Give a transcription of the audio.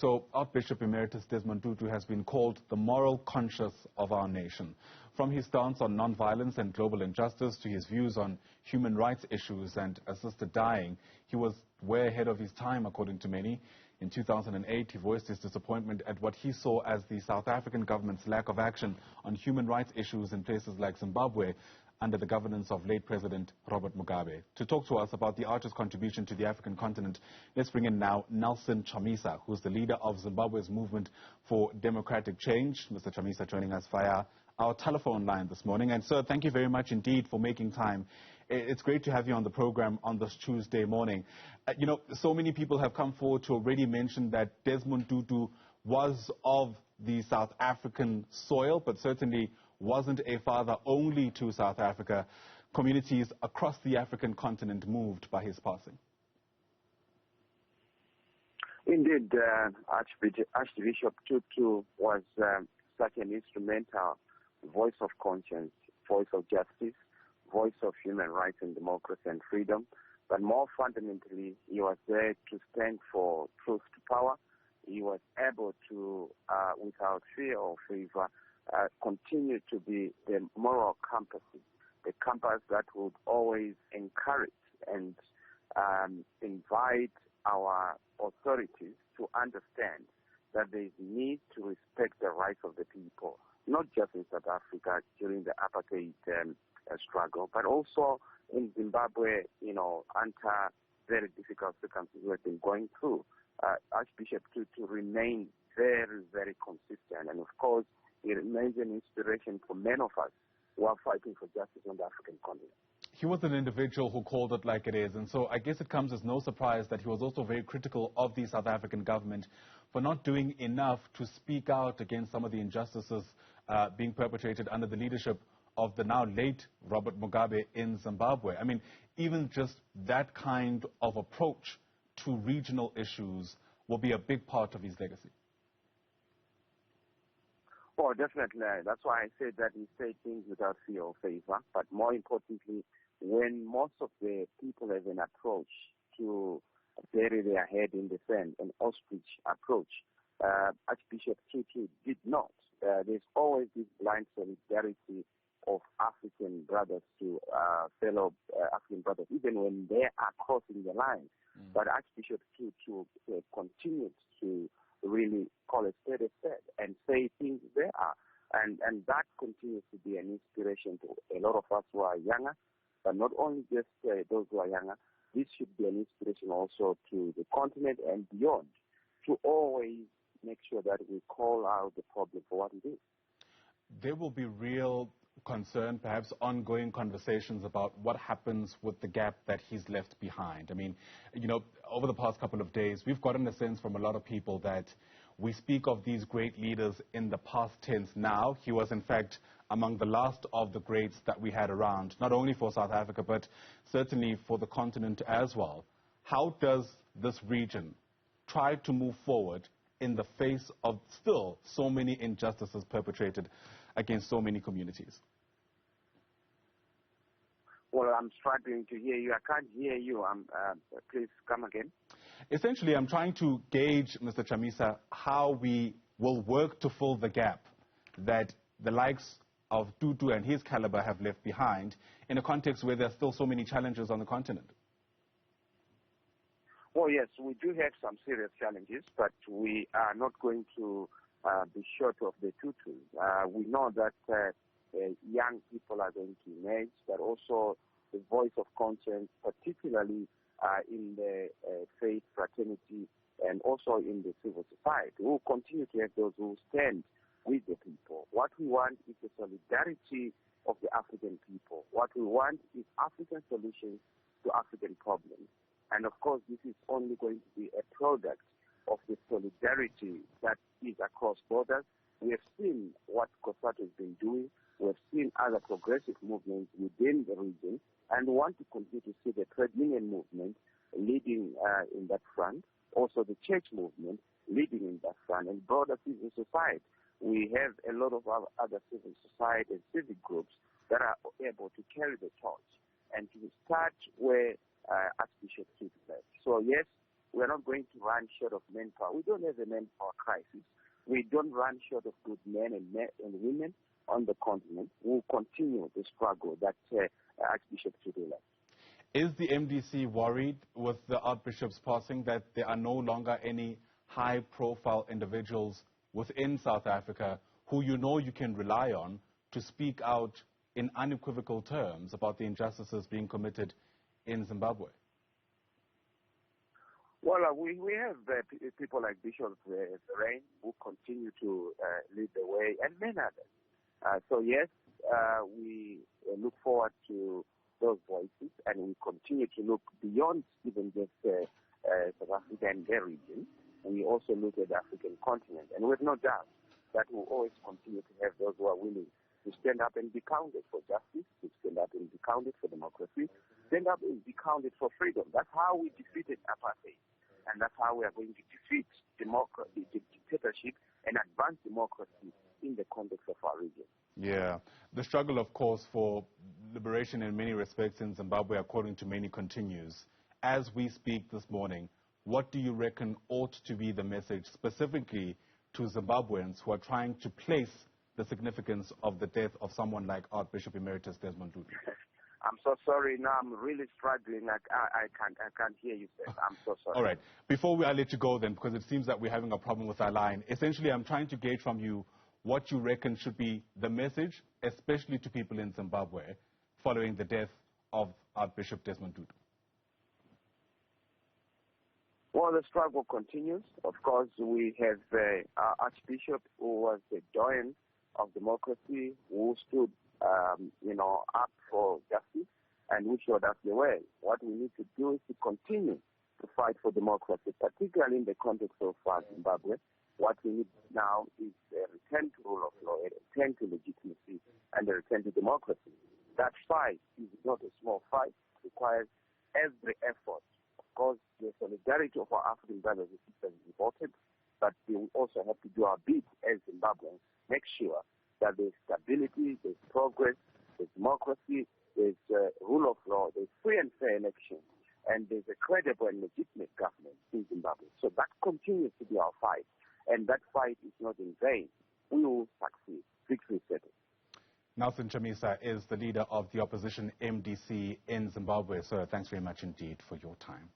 So, Archbishop Emeritus Desmond Tutu has been called the moral conscience of our nation. From his stance on non-violence and global injustice to his views on human rights issues and assisted dying, he was way ahead of his time, according to many. In 2008, he voiced his disappointment at what he saw as the South African government's lack of action on human rights issues in places like Zimbabwe, under the governance of late President Robert Mugabe. To talk to us about the Arch's contribution to the African continent, let's bring in now Nelson Chamisa, who's the leader of Zimbabwe's movement for democratic change. Mr. Chamisa joining us via our telephone line this morning. And sir, thank you very much indeed for making time. It's great to have you on the program on this Tuesday morning. So many people have come forward to already mention that Desmond Tutu was of the South African soil, but certainly wasn't a father only to South Africa. Communities across the African continent moved by his passing. Indeed, Archbishop Tutu was such an instrumental voice of conscience, voice of justice, voice of human rights and democracy and freedom. But more fundamentally, he was there to stand for truth to power. He was able to, without fear or favor, continue to be the moral compass, the compass that would always encourage and invite our authorities to understand that there is need to respect the rights of the people, not just in South Africa during the apartheid struggle, but also in Zimbabwe, under very difficult circumstances we've been going through. Archbishop Tutu remained very, very consistent, and of course, he remains an inspiration for many of us who are fighting for justice on the African continent. He was an individual who called it like it is, and so I guess it comes as no surprise that he was also very critical of the South African government for not doing enough to speak out against some of the injustices being perpetrated under the leadership of the now late Robert Mugabe in Zimbabwe. I mean, even just that kind of approach to regional issues will be a big part of his legacy. Oh, definitely. That's why I said that he said things without fear or favor. But more importantly, when most of the people have an approach to bury their head in the sand, an ostrich approach, Archbishop Tutu did not. There's always this blind solidarity of African brothers to fellow African brothers, even when they are crossing the line. But Archbishop Tutu continued to really call a spade and say things there are. And that continues to be an inspiration to a lot of us who are younger, but not only just those who are younger. This should be an inspiration also to the continent and beyond, to always make sure that we call out the problem for what it is. There will be real concern, perhaps ongoing conversations about what happens with the gap that he's left behind. I mean, over the past couple of days, we've gotten a sense from a lot of people that we speak of these great leaders in the past tense now. He was, in fact, among the last of the greats that we had around, not only for South Africa, but certainly for the continent as well. How does this region try to move forward in the face of still so many injustices perpetrated against so many communities? Well, I'm struggling to hear you. I can't hear you. Please come again. Essentially, I'm trying to gauge, Mr. Chamisa, how we will work to fill the gap that the likes of Tutu and his caliber have left behind in a context where there are still so many challenges on the continent. Well, yes, we do have some serious challenges, but we are not going to be short of the Tutus. We know that young people are going to emerge, but also the voice of conscience, particularly in the faith fraternity and also in the civil society. We will continue to have those who stand with the people. What we want is the solidarity of the African people. What we want is African solutions to African problems. And of course, this is only going to be a product of the solidarity that is across borders. We have seen what COSATU has been doing. We have seen other progressive movements within the region, and we want to continue to see the trade union movement leading in that front, also the church movement leading in that front, and broader civil society. We have a lot of other civil society and civic groups that are able to carry the torch and to start where Archbishop Tutu left. So yes, We are not going to run short of manpower. We don't have a manpower crisis. We don't run short of good men and women on the continent. We'll continue the struggle that Archbishop Tutu led. Is the MDC worried with the Archbishop's passing that there are no longer any high-profile individuals within South Africa who you know you can rely on to speak out in unequivocal terms about the injustices being committed in Zimbabwe? Well, we have people like Bishop Rain who continue to lead the way, and many others. So yes, we look forward to those voices, and we continue to look beyond even just South Africa and their region. We also look at the African continent, and with no doubt that we'll always continue to have those who are willing to stand up and be counted for justice, to stand up and be counted for democracy, stand up and be counted for freedom. That's how we defeated apartheid, and that's how we are going to defeat dictatorship and advance democracy in the context of our region. Yeah. The struggle, of course, for liberation in many respects in Zimbabwe, according to many, continues. As we speak this morning, what do you reckon ought to be the message specifically to Zimbabweans who are trying to place the significance of the death of someone like Archbishop Emeritus Desmond Tutu? I'm so sorry. Now I'm really struggling. I can't hear you, sir. I'm so sorry. All right. Before I let you go then, because it seems that we're having a problem with our line, essentially I'm trying to gauge from you what you reckon should be the message, especially to people in Zimbabwe, following the death of Archbishop Desmond Tutu. Well, the struggle continues. Of course, we have our Archbishop, who was the doyen of democracy, who stood, up for justice, and who showed us the way. What we need to do is to continue to fight for democracy, particularly in the context of Zimbabwe. What we need now is a return to rule of law, a return to legitimacy, and a return to democracy. That fight is not a small fight. It requires every effort. Of course, the solidarity of our African brothers and sisters is important, but we will also have to do our bit as Zimbabweans, make sure that there's stability, there's progress, there's democracy, there's rule of law, there's free and fair elections, and there's a credible and legitimate government in Zimbabwe. So that continues to be our fight, and that fight is not in vain. We will succeed. Victory settled. Nelson Chamisa is the leader of the opposition MDC in Zimbabwe. Sir, thanks very much indeed for your time.